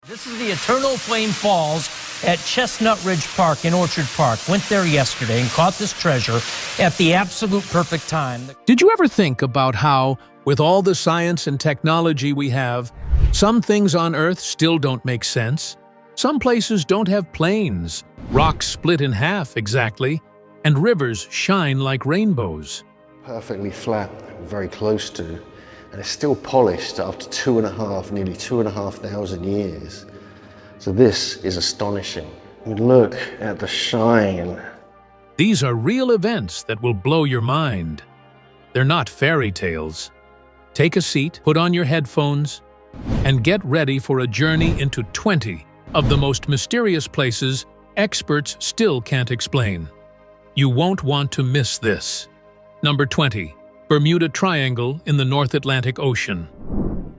This is the Eternal Flame Falls at Chestnut Ridge Park in Orchard Park. Went there yesterday and caught this treasure at the absolute perfect time. Did you ever think about how, with all the science and technology we have, some things on Earth still don't make sense? Some places don't have plains, rocks split in half exactly, and rivers shine like rainbows. Perfectly flat, very close to, and it's still polished after nearly 2,500 years. So this is astonishing. I mean, look at the shine. These are real events that will blow your mind. They're not fairy tales. Take a seat, put on your headphones, and get ready for a journey into 20 of the most mysterious places experts still can't explain. You won't want to miss this. Number 20. Bermuda Triangle in the North Atlantic Ocean.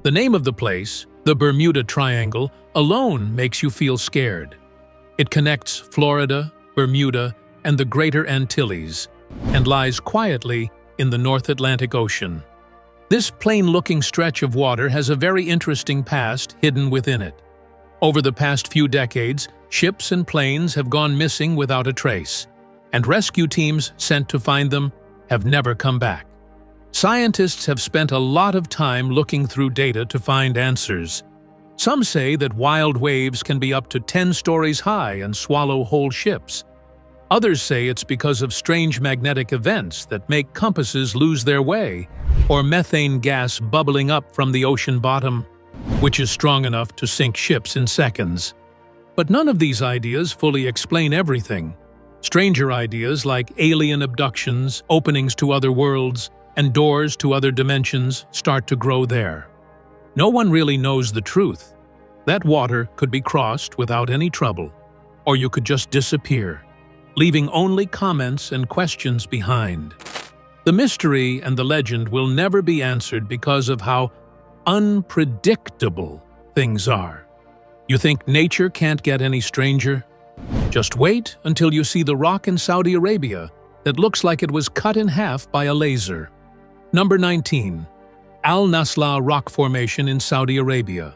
The name of the place, the Bermuda Triangle, alone makes you feel scared. It connects Florida, Bermuda, and the Greater Antilles, and lies quietly in the North Atlantic Ocean. This plain-looking stretch of water has a very interesting past hidden within it. Over the past few decades, ships and planes have gone missing without a trace, and rescue teams sent to find them have never come back. Scientists have spent a lot of time looking through data to find answers. Some say that wild waves can be up to 10 stories high and swallow whole ships. Others say it's because of strange magnetic events that make compasses lose their way, or methane gas bubbling up from the ocean bottom, which is strong enough to sink ships in seconds. But none of these ideas fully explain everything. Stranger ideas like alien abductions, openings to other worlds, and doors to other dimensions start to grow there. No one really knows the truth. That water could be crossed without any trouble, or you could just disappear, leaving only comments and questions behind. The mystery and the legend will never be answered because of how unpredictable things are. You think nature can't get any stranger? Just wait until you see the rock in Saudi Arabia that looks like it was cut in half by a laser. Number 19. Al Nasla Rock Formation in Saudi Arabia.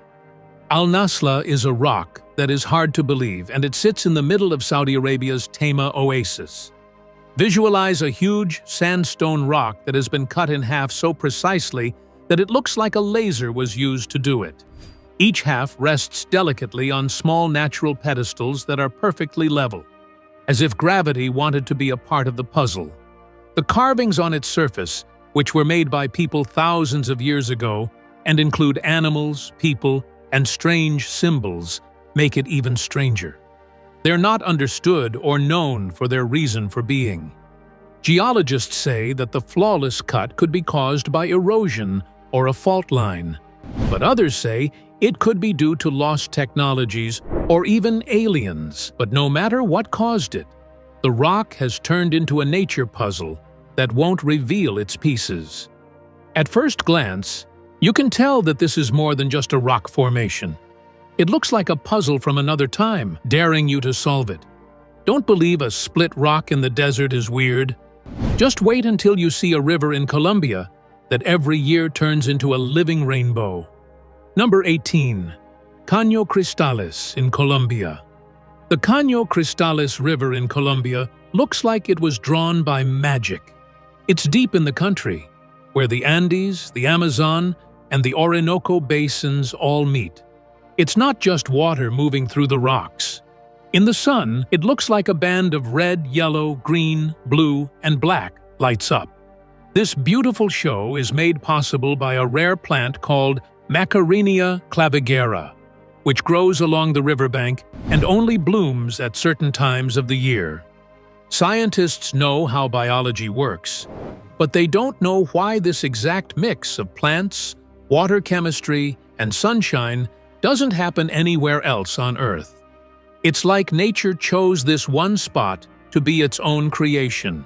Al Nasla is a rock that is hard to believe, and it sits in the middle of Saudi Arabia's Tema Oasis. Visualize a huge sandstone rock that has been cut in half so precisely that it looks like a laser was used to do it. Each half rests delicately on small natural pedestals that are perfectly level, as if gravity wanted to be a part of the puzzle. The carvings on its surface, which were made by people thousands of years ago and include animals, people, and strange symbols, make it even stranger. They're not understood or known for their reason for being. Geologists say that the flawless cut could be caused by erosion or a fault line, but others say it could be due to lost technologies or even aliens. But no matter what caused it, the rock has turned into a nature puzzle that won't reveal its pieces. At first glance, you can tell that this is more than just a rock formation. It looks like a puzzle from another time, daring you to solve it. Don't believe a split rock in the desert is weird. Just wait until you see a river in Colombia that every year turns into a living rainbow. Number 18. Caño Cristales in Colombia. The Caño Cristales River in Colombia looks like it was drawn by magic. It's deep in the country, where the Andes, the Amazon, and the Orinoco basins all meet. It's not just water moving through the rocks. In the sun, it looks like a band of red, yellow, green, blue, and black lights up. This beautiful show is made possible by a rare plant called Macarinia clavigera, which grows along the riverbank and only blooms at certain times of the year. Scientists know how biology works, but they don't know why this exact mix of plants, water chemistry, and sunshine doesn't happen anywhere else on Earth. It's like nature chose this one spot to be its own creation.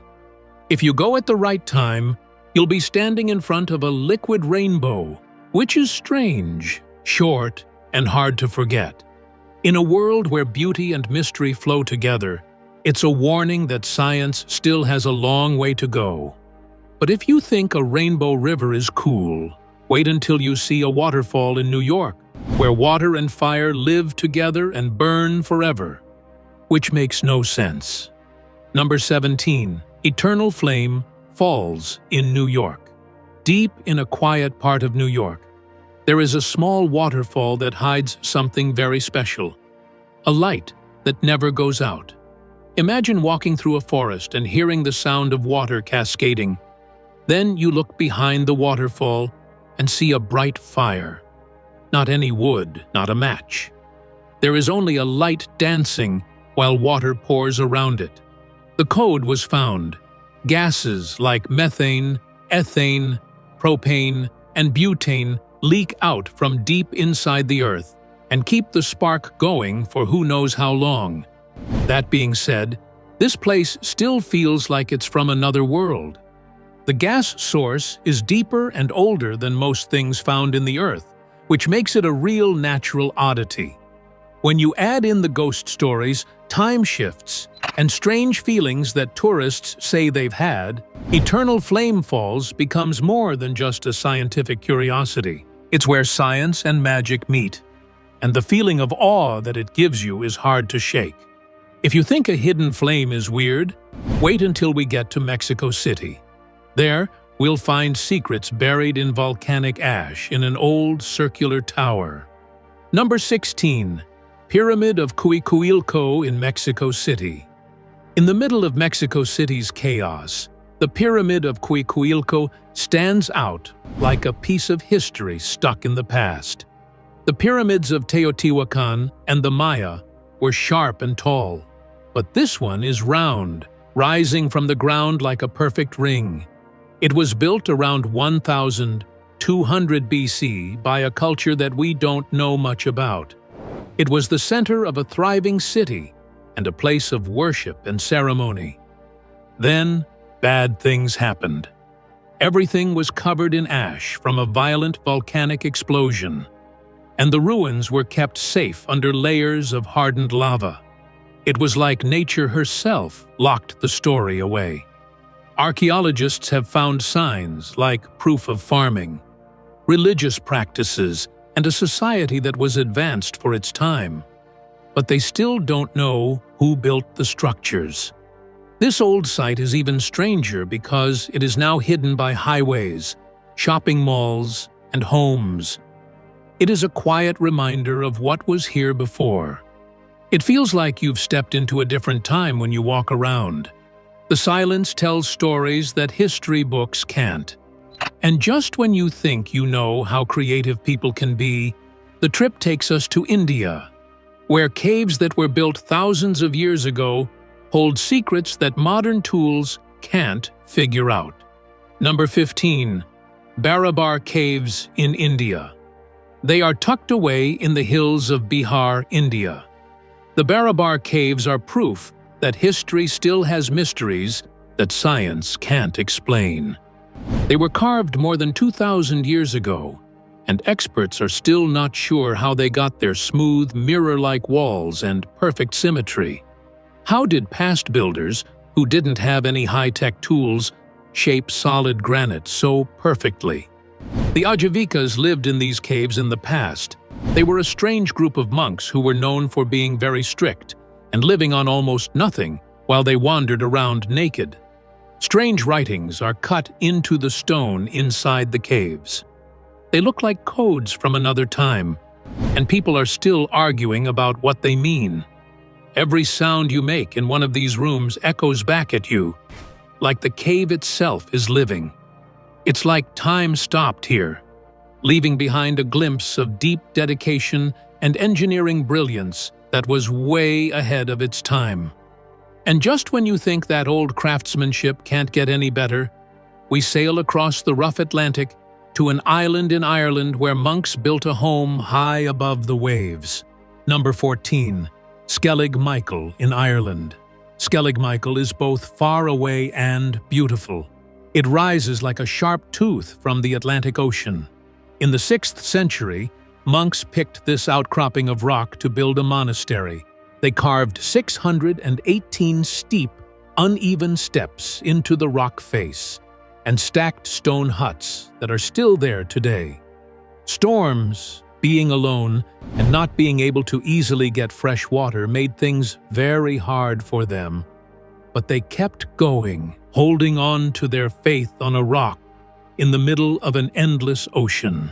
If you go at the right time, you'll be standing in front of a liquid rainbow, which is strange, short, and hard to forget. In a world where beauty and mystery flow together, it's a warning that science still has a long way to go. But if you think a rainbow river is cool, wait until you see a waterfall in New York where water and fire live together and burn forever, which makes no sense. Number 17. Eternal Flame Falls in New York. Deep in a quiet part of New York, there is a small waterfall that hides something very special. A light that never goes out. Imagine walking through a forest and hearing the sound of water cascading. Then you look behind the waterfall and see a bright fire. Not any wood, not a match. There is only a light dancing while water pours around it. The code was found. Gases like methane, ethane, propane, and butane leak out from deep inside the earth and keep the spark going for who knows how long. That being said, this place still feels like it's from another world. The gas source is deeper and older than most things found in the earth, which makes it a real natural oddity. When you add in the ghost stories, time shifts, and strange feelings that tourists say they've had, Eternal Flame Falls becomes more than just a scientific curiosity. It's where science and magic meet, and the feeling of awe that it gives you is hard to shake. If you think a hidden flame is weird, wait until we get to Mexico City. There, we'll find secrets buried in volcanic ash in an old circular tower. Number 16. Pyramid of Cuicuilco in Mexico City. In the middle of Mexico City's chaos, the Pyramid of Cuicuilco stands out like a piece of history stuck in the past. The pyramids of Teotihuacan and the Maya were sharp and tall, but this one is round, rising from the ground like a perfect ring. It was built around 1200 BC by a culture that we don't know much about. It was the center of a thriving city and a place of worship and ceremony. Then, bad things happened. Everything was covered in ash from a violent volcanic explosion, and the ruins were kept safe under layers of hardened lava. It was like nature herself locked the story away. Archaeologists have found signs like proof of farming, religious practices, and a society that was advanced for its time. But they still don't know who built the structures. This old site is even stranger because it is now hidden by highways, shopping malls, and homes. It is a quiet reminder of what was here before. It feels like you've stepped into a different time when you walk around. The silence tells stories that history books can't. And just when you think you know how creative people can be, the trip takes us to India, where caves that were built thousands of years ago hold secrets that modern tools can't figure out. Number 15. Barabar Caves in India. They are tucked away in the hills of Bihar, India. The Barabar Caves are proof that history still has mysteries that science can't explain. They were carved more than 2,000 years ago, and experts are still not sure how they got their smooth, mirror-like walls and perfect symmetry. How did past builders, who didn't have any high-tech tools, shape solid granite so perfectly? The Ajavikas lived in these caves in the past. They were a strange group of monks who were known for being very strict and living on almost nothing while they wandered around naked. Strange writings are cut into the stone inside the caves. They look like codes from another time, and people are still arguing about what they mean. Every sound you make in one of these rooms echoes back at you, like the cave itself is living. It's like time stopped here, leaving behind a glimpse of deep dedication and engineering brilliance that was way ahead of its time. And just when you think that old craftsmanship can't get any better, we sail across the rough Atlantic to an island in Ireland where monks built a home high above the waves. Number 14. Skellig Michael in Ireland. Skellig Michael is both far away and beautiful. It rises like a sharp tooth from the Atlantic Ocean. In the 6th century, monks picked this outcropping of rock to build a monastery. They carved 618 steep, uneven steps into the rock face and stacked stone huts that are still there today. Storms being alone, and not being able to easily get fresh water made things very hard for them. But they kept going, holding on to their faith on a rock in the middle of an endless ocean.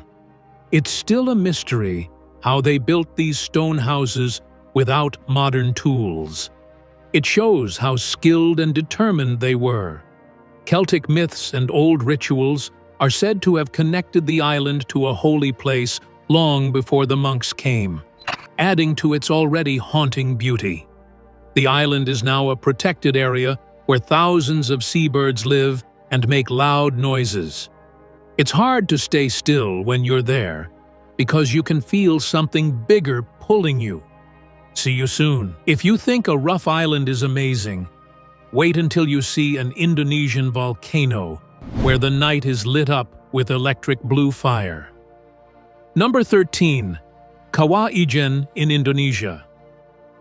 It's still a mystery how they built these stone houses without modern tools. It shows how skilled and determined they were. Celtic myths and old rituals are said to have connected the island to a holy place long before the monks came, adding to its already haunting beauty. The island is now a protected area where thousands of seabirds live and make loud noises. It's hard to stay still when you're there, because you can feel something bigger pulling you. See you soon. If you think a rough island is amazing, wait until you see an Indonesian volcano where the night is lit up with electric blue fire. Number 13. Kawah Ijen in Indonesia.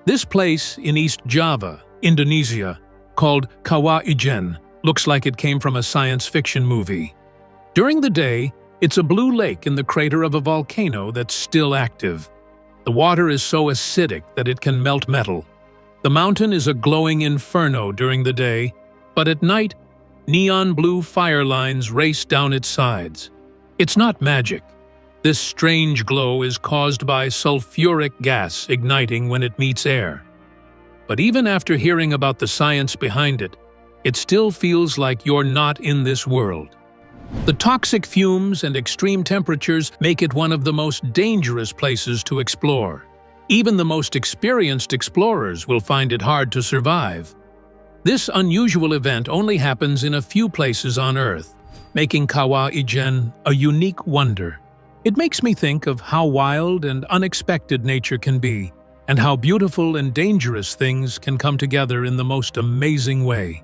This place in East Java, Indonesia, called Kawah Ijen, looks like it came from a science fiction movie. During the day, it's a blue lake in the crater of a volcano that's still active. The water is so acidic that it can melt metal. The mountain is a glowing inferno during the day, but at night, neon blue fire lines race down its sides. It's not magic. This strange glow is caused by sulfuric gas igniting when it meets air. But even after hearing about the science behind it, it still feels like you're not in this world. The toxic fumes and extreme temperatures make it one of the most dangerous places to explore. Even the most experienced explorers will find it hard to survive. This unusual event only happens in a few places on Earth, making Kawah Ijen a unique wonder. It makes me think of how wild and unexpected nature can be, and how beautiful and dangerous things can come together in the most amazing way.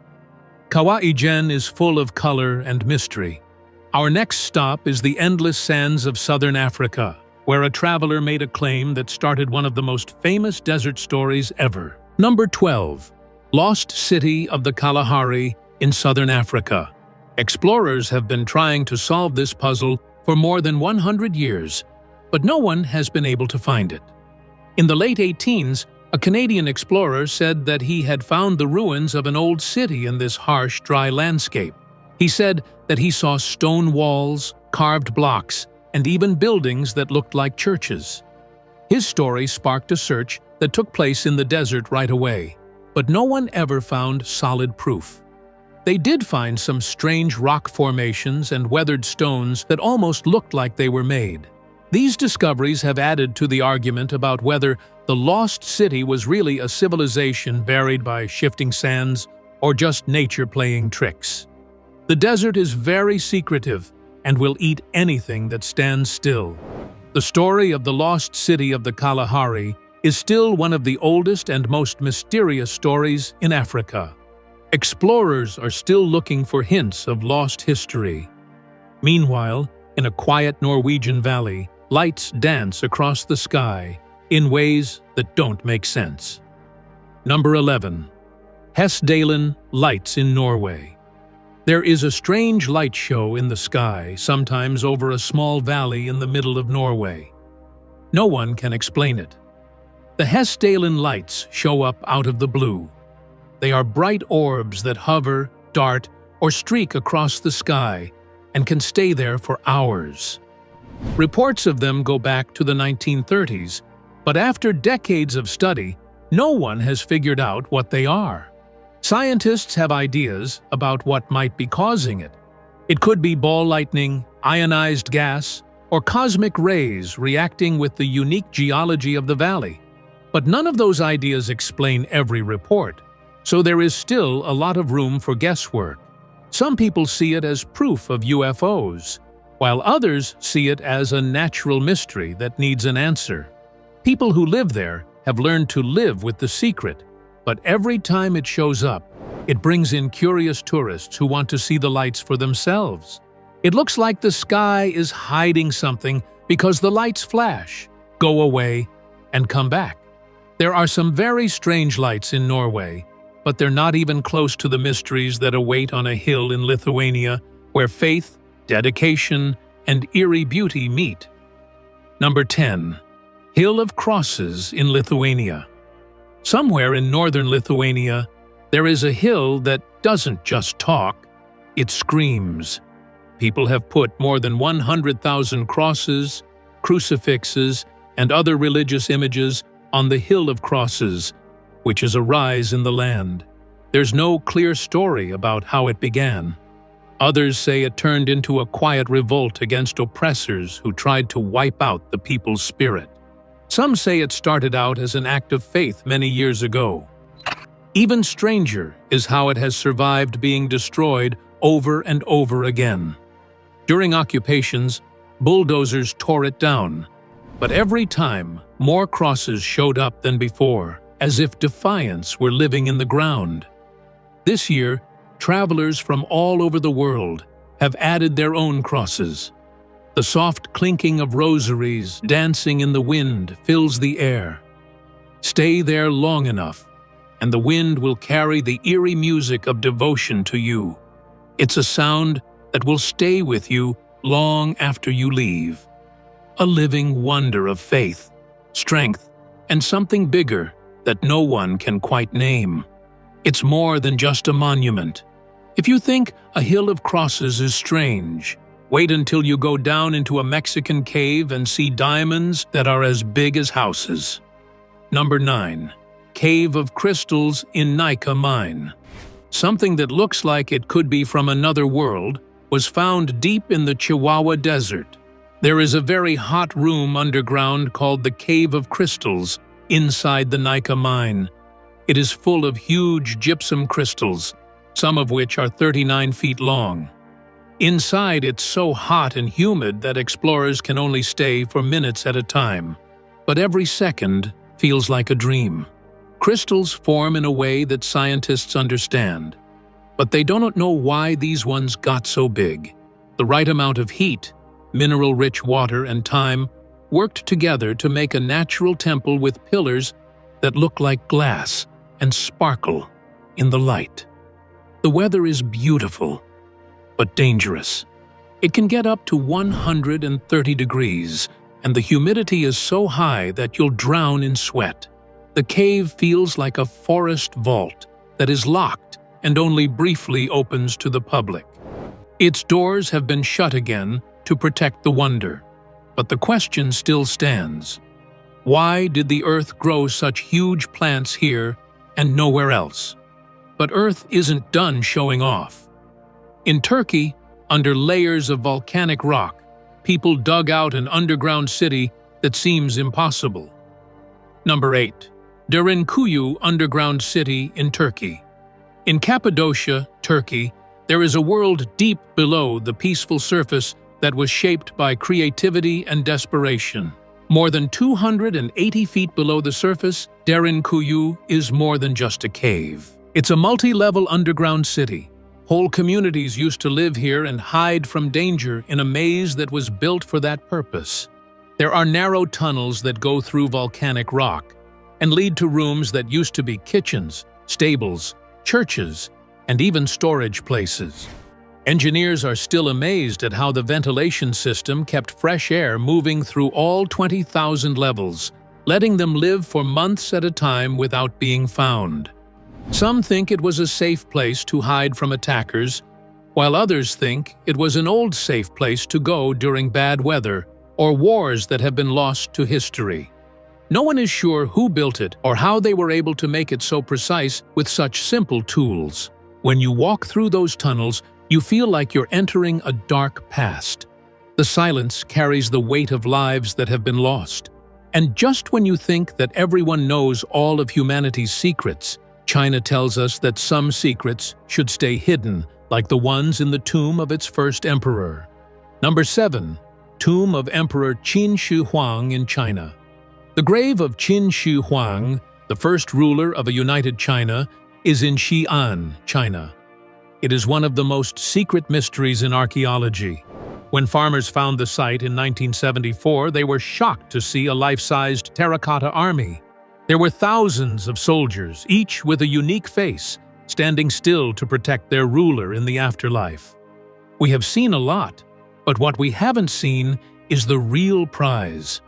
Kawah Ijen is full of color and mystery. Our next stop is the endless sands of southern Africa, where a traveler made a claim that started one of the most famous desert stories ever. Number 12. Lost City of the Kalahari in southern Africa. Explorers have been trying to solve this puzzle for more than 100 years, but no one has been able to find it. In the late 18s, a Canadian explorer said that he had found the ruins of an old city in this harsh, dry landscape. He said that he saw stone walls, carved blocks, and even buildings that looked like churches. His story sparked a search that took place in the desert right away, but no one ever found solid proof. They did find some strange rock formations and weathered stones that almost looked like they were made. These discoveries have added to the argument about whether the lost city was really a civilization buried by shifting sands or just nature playing tricks. The desert is very secretive and will eat anything that stands still. The story of the lost city of the Kalahari is still one of the oldest and most mysterious stories in Africa. Explorers are still looking for hints of lost history. Meanwhile, in a quiet Norwegian valley, lights dance across the sky in ways that don't make sense. Number 11. Hessdalen Lights in Norway. There is a strange light show in the sky, sometimes over a small valley in the middle of Norway. No one can explain it. The Hessdalen lights show up out of the blue. They are bright orbs that hover, dart, or streak across the sky and can stay there for hours. Reports of them go back to the 1930s, but after decades of study, no one has figured out what they are. Scientists have ideas about what might be causing it. It could be ball lightning, ionized gas, or cosmic rays reacting with the unique geology of the valley. But none of those ideas explain every report, so there is still a lot of room for guesswork. Some people see it as proof of UFOs, while others see it as a natural mystery that needs an answer. People who live there have learned to live with the secret, but every time it shows up, it brings in curious tourists who want to see the lights for themselves. It looks like the sky is hiding something because the lights flash, go away, and come back. There are some very strange lights in Norway, but they're not even close to the mysteries that await on a hill in Lithuania, where faith, dedication, and eerie beauty meet. Number 10. Hill of Crosses in Lithuania. Somewhere in northern Lithuania, there is a hill that doesn't just talk, it screams. People have put more than 100,000 crosses, crucifixes, and other religious images on the Hill of Crosses, which is a rise in the land. There's no clear story about how it began. Others say it turned into a quiet revolt against oppressors who tried to wipe out the people's spirit. Some say it started out as an act of faith many years ago. Even stranger is how it has survived being destroyed over and over again. During occupations, bulldozers tore it down, but every time more crosses showed up than before, as if defiance were living in the ground. This year, travelers from all over the world have added their own crosses. The soft clinking of rosaries dancing in the wind fills the air. Stay there long enough, and the wind will carry the eerie music of devotion to you. It's a sound that will stay with you long after you leave. A living wonder of faith, strength, and something bigger that no one can quite name. It's more than just a monument. If you think a hill of crosses is strange, wait until you go down into a Mexican cave and see diamonds that are as big as houses. Number 9. Cave of Crystals in Nika Mine. Something that looks like it could be from another world was found deep in the Chihuahua Desert. There is a very hot room underground called the Cave of Crystals inside the Nika Mine. It is full of huge gypsum crystals, some of which are 39 feet long. Inside, it's so hot and humid that explorers can only stay for minutes at a time. But every second feels like a dream. Crystals form in a way that scientists understand. But they don't know why these ones got so big. The right amount of heat, mineral-rich water, and time worked together to make a natural temple with pillars that look like glass and sparkle in the light. The weather is beautiful, but dangerous. It can get up to 130 degrees, and the humidity is so high that you'll drown in sweat. The cave feels like a forest vault that is locked and only briefly opens to the public. Its doors have been shut again to protect the wonder, but the question still stands. Why did the Earth grow such huge plants here and nowhere else? But Earth isn't done showing off. In Turkey, under layers of volcanic rock, people dug out an underground city that seems impossible. Number 8. Derinkuyu Underground City in Turkey. In Cappadocia, Turkey, there is a world deep below the peaceful surface that was shaped by creativity and desperation. More than 280 feet below the surface, Derinkuyu is more than just a cave. It's a multi-level underground city. Whole communities used to live here and hide from danger in a maze that was built for that purpose. There are narrow tunnels that go through volcanic rock and lead to rooms that used to be kitchens, stables, churches, and even storage places. Engineers are still amazed at how the ventilation system kept fresh air moving through all 20,000 levels, letting them live for months at a time without being found. Some think it was a safe place to hide from attackers, while others think it was an old safe place to go during bad weather or wars that have been lost to history. No one is sure who built it or how they were able to make it so precise with such simple tools. When you walk through those tunnels, you feel like you're entering a dark past. The silence carries the weight of lives that have been lost. And just when you think that everyone knows all of humanity's secrets, China tells us that some secrets should stay hidden, like the ones in the tomb of its first emperor. Number 7. Tomb of Emperor Qin Shi Huang in China. The grave of Qin Shi Huang, the first ruler of a united China, is in Xi'an, China. It is one of the most secret mysteries in archaeology. When farmers found the site in 1974, they were shocked to see a life-sized terracotta army. There were thousands of soldiers, each with a unique face, standing still to protect their ruler in the afterlife. We have seen a lot, but what we haven't seen is the real prize,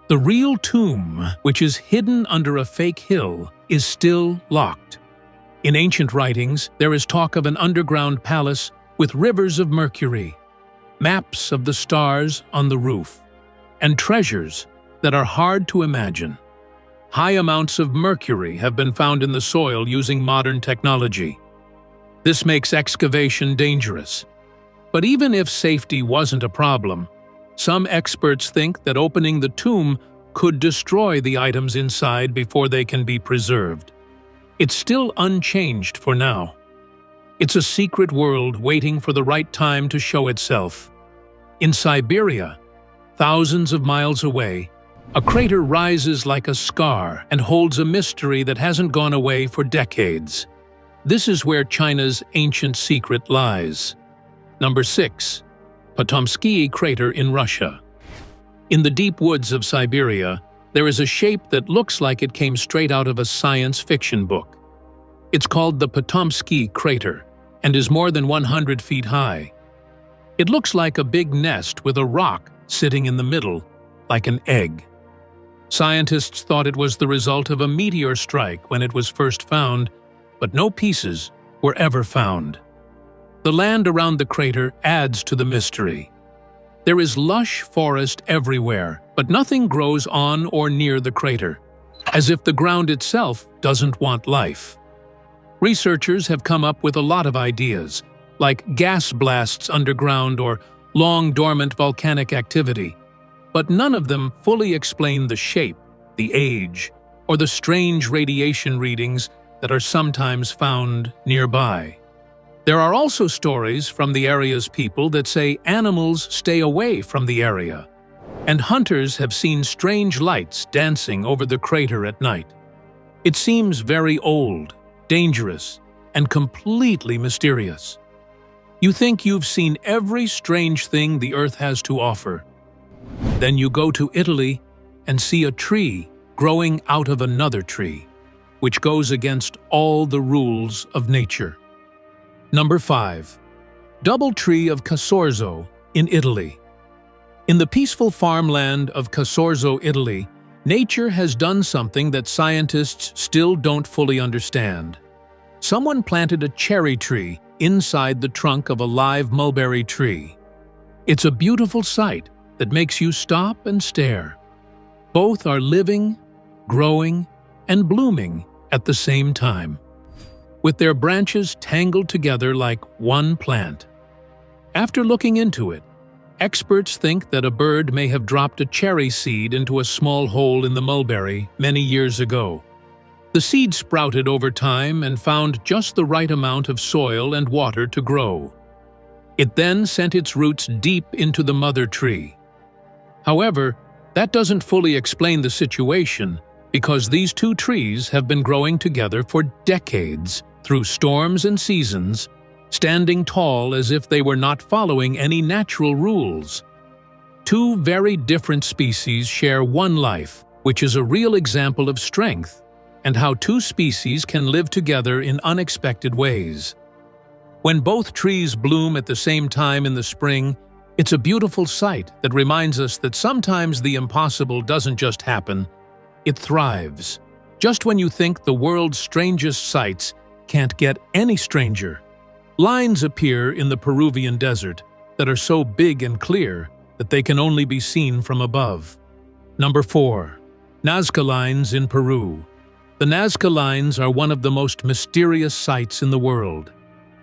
The real tomb, which is hidden under a fake hill, is still locked. In ancient writings, there is talk of an underground palace with rivers of mercury, maps of the stars on the roof, and treasures that are hard to imagine. High amounts of mercury have been found in the soil using modern technology. This makes excavation dangerous. But even if safety wasn't a problem, some experts think that opening the tomb could destroy the items inside before they can be preserved. It's still unchanged for now. It's a secret world waiting for the right time to show itself. In Siberia, thousands of miles away, a crater rises like a scar and holds a mystery that hasn't gone away for decades. This is where China's ancient secret lies. Number 6. Potomsky Crater in Russia. In the deep woods of Siberia, there is a shape that looks like it came straight out of a science fiction book. It's called the Potomsky Crater and is more than 100 feet high. It looks like a big nest with a rock sitting in the middle, like an egg. Scientists thought it was the result of a meteor strike when it was first found, but no pieces were ever found. The land around the crater adds to the mystery. There is lush forest everywhere, but nothing grows on or near the crater, as if the ground itself doesn't want life. Researchers have come up with a lot of ideas, like gas blasts underground or long dormant volcanic activity, but none of them fully explain the shape, the age, or the strange radiation readings that are sometimes found nearby. There are also stories from the area's people that say animals stay away from the area, and hunters have seen strange lights dancing over the crater at night. It seems very old, dangerous, and completely mysterious. You think you've seen every strange thing the Earth has to offer. Then you go to Italy and see a tree growing out of another tree, which goes against all the rules of nature. Number 5. Doubletree of Casorzo in Italy. In the peaceful farmland of Casorzo, Italy, nature has done something that scientists still don't fully understand. Someone planted a cherry tree inside the trunk of a live mulberry tree. It's a beautiful sight that makes you stop and stare. Both are living, growing, and blooming at the same time, with their branches tangled together like one plant. After looking into it, experts think that a bird may have dropped a cherry seed into a small hole in the mulberry many years ago. The seed sprouted over time and found just the right amount of soil and water to grow. It then sent its roots deep into the mother tree. However, that doesn't fully explain the situation, because these two trees have been growing together for decades through storms and seasons, standing tall as if they were not following any natural rules. Two very different species share one life, which is a real example of strength, and how two species can live together in unexpected ways. When both trees bloom at the same time in the spring, it's a beautiful sight that reminds us that sometimes the impossible doesn't just happen, it thrives. Just when you think the world's strangest sights can't get any stranger, lines appear in the Peruvian desert that are so big and clear that they can only be seen from above. Number 4. Nazca Lines in Peru. The Nazca Lines are one of the most mysterious sights in the world.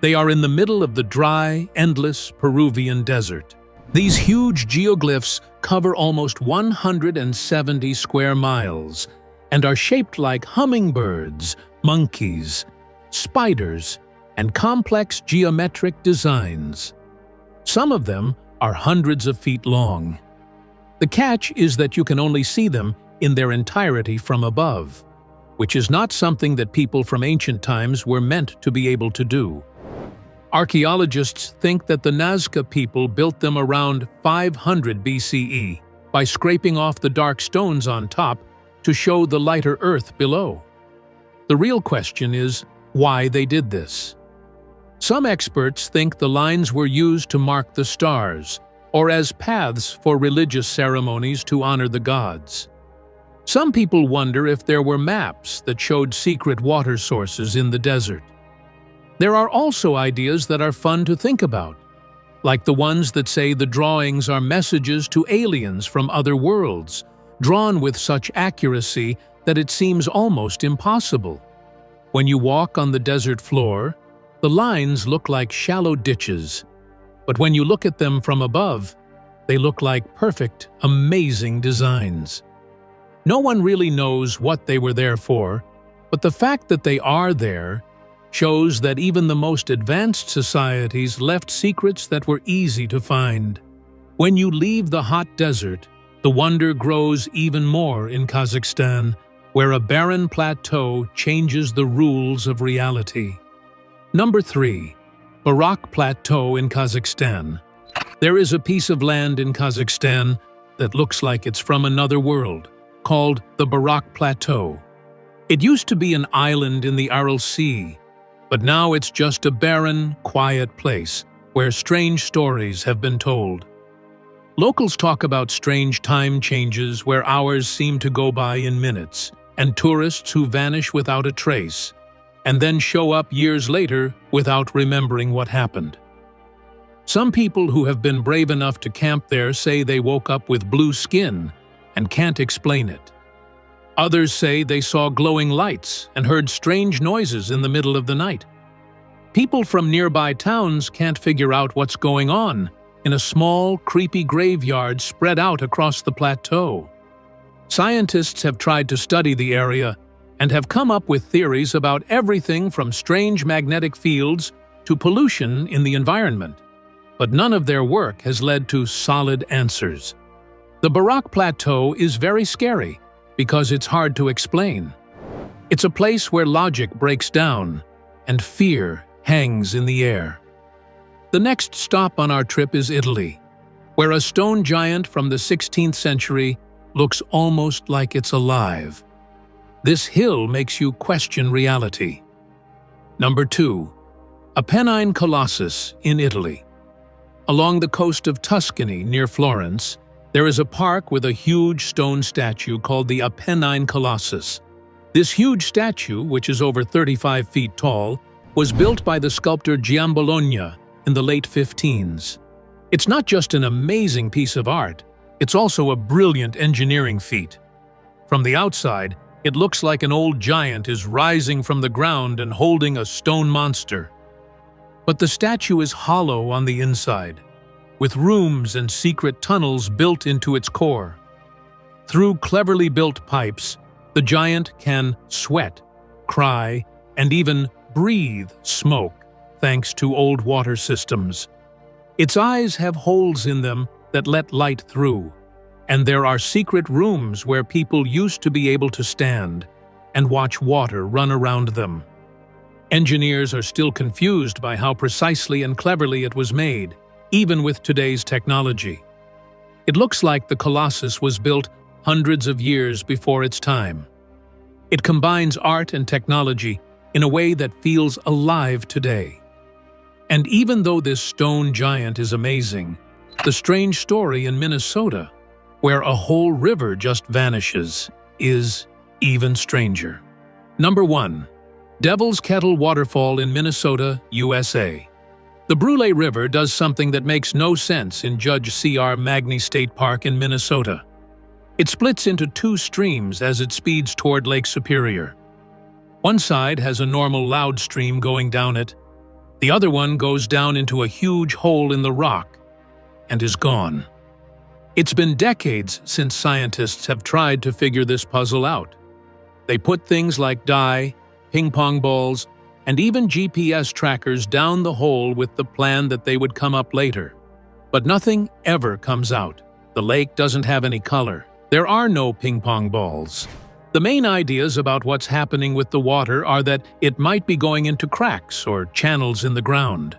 They are in the middle of the dry, endless Peruvian desert. These huge geoglyphs cover almost 170 square miles and are shaped like hummingbirds, monkeys, spiders, and complex geometric designs. Some of them are hundreds of feet long. The catch is that you can only see them in their entirety from above, which is not something that people from ancient times were meant to be able to do. Archaeologists think that the Nazca people built them around 500 BCE by scraping off the dark stones on top to show the lighter earth below. The real question is why they did this. Some experts think the lines were used to mark the stars, or as paths for religious ceremonies to honor the gods. Some people wonder if there were maps that showed secret water sources in the desert. There are also ideas that are fun to think about, like the ones that say the drawings are messages to aliens from other worlds, drawn with such accuracy that it seems almost impossible. When you walk on the desert floor, the lines look like shallow ditches, but when you look at them from above, they look like perfect, amazing designs. No one really knows what they were there for, but the fact that they are there shows that even the most advanced societies left secrets that were easy to find. When you leave the hot desert, the wonder grows even more in Kazakhstan, where a barren plateau changes the rules of reality. Number 3. Burak Plateau in Kazakhstan. There is a piece of land in Kazakhstan that looks like it's from another world, called the Burak Plateau. It used to be an island in the Aral Sea, but now it's just a barren, quiet place where strange stories have been told. Locals talk about strange time changes where hours seem to go by in minutes, and tourists who vanish without a trace, and then show up years later without remembering what happened. Some people who have been brave enough to camp there say they woke up with blue skin and can't explain it. Others say they saw glowing lights and heard strange noises in the middle of the night. People from nearby towns can't figure out what's going on in a small, creepy graveyard spread out across the plateau. Scientists have tried to study the area and have come up with theories about everything from strange magnetic fields to pollution in the environment, but none of their work has led to solid answers. The Burak Plateau is very scary because it's hard to explain. It's a place where logic breaks down and fear hangs in the air. The next stop on our trip is Italy, where a stone giant from the 16th century looks almost like it's alive. This hill makes you question reality. Number 2. Apennine Colossus in Italy. Along the coast of Tuscany near Florence, there is a park with a huge stone statue called the Apennine Colossus. This huge statue, which is over 35 feet tall, was built by the sculptor Giambologna in the late 15s. It's not just an amazing piece of art, it's also a brilliant engineering feat. From the outside, it looks like an old giant is rising from the ground and holding a stone monster. But the statue is hollow on the inside, with rooms and secret tunnels built into its core. Through cleverly built pipes, the giant can sweat, cry, and even breathe smoke thanks to old water systems. Its eyes have holes in them that let light through, and there are secret rooms where people used to be able to stand and watch water run around them. Engineers are still confused by how precisely and cleverly it was made, even with today's technology. It looks like the Colossus was built hundreds of years before its time. It combines art and technology in a way that feels alive today. And even though this stone giant is amazing, the strange story in Minnesota, where a whole river just vanishes, is even stranger. Number 1. Devil's Kettle Waterfall in Minnesota, USA. The Brule River does something that makes no sense in Judge C.R. Magny State Park in Minnesota. It splits into 2 streams as it speeds toward Lake Superior. One side has a normal loud stream going down it. The other one goes down into a huge hole in the rock and is gone. It's been decades since scientists have tried to figure this puzzle out. They put things like dye, ping pong balls, and even GPS trackers down the hole with the plan that they would come up later. But nothing ever comes out. The lake doesn't have any color. There are no ping pong balls. The main ideas about what's happening with the water are that it might be going into cracks or channels in the ground.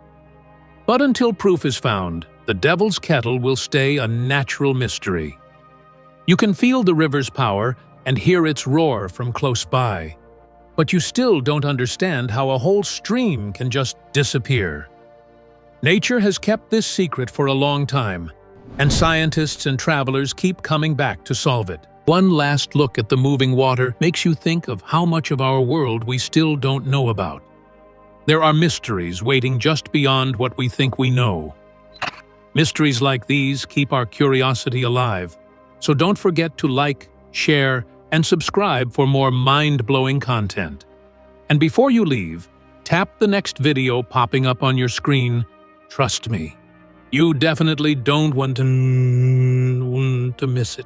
But until proof is found, the Devil's Kettle will stay a natural mystery. You can feel the river's power and hear its roar from close by. But you still don't understand how a whole stream can just disappear. Nature has kept this secret for a long time, and scientists and travelers keep coming back to solve it. One last look at the moving water makes you think of how much of our world we still don't know about. There are mysteries waiting just beyond what we think we know. Mysteries like these keep our curiosity alive, so don't forget to like, share, and subscribe for more mind-blowing content. And before you leave, tap the next video popping up on your screen. Trust me, you definitely don't want to miss it.